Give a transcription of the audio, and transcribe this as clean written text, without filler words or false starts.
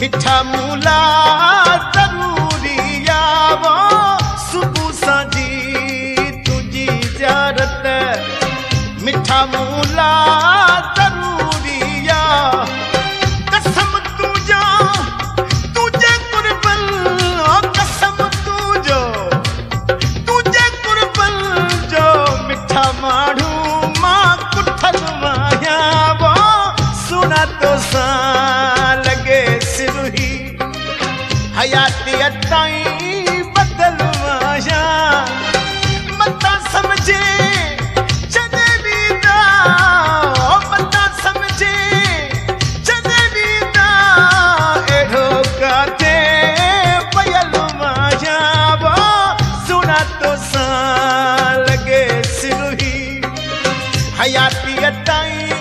मिठा मूला जरूरी आवो सुबह साजी तुझी ज़ियारत मिठा मूला जरूरी आ कसम तुझा तुझे कुर्बन कसम तुझो तुझे कुर्बन जो मिठा माण्हू मां कुठल माया वो सुना तो सा लगे सिरुही हयाती अताई बदल माया मता समझे चने बीदा मता समझे चने बीदा एढ़ो काते पयल माया वो सुना तो सा लगे सिरुही हयाती अताई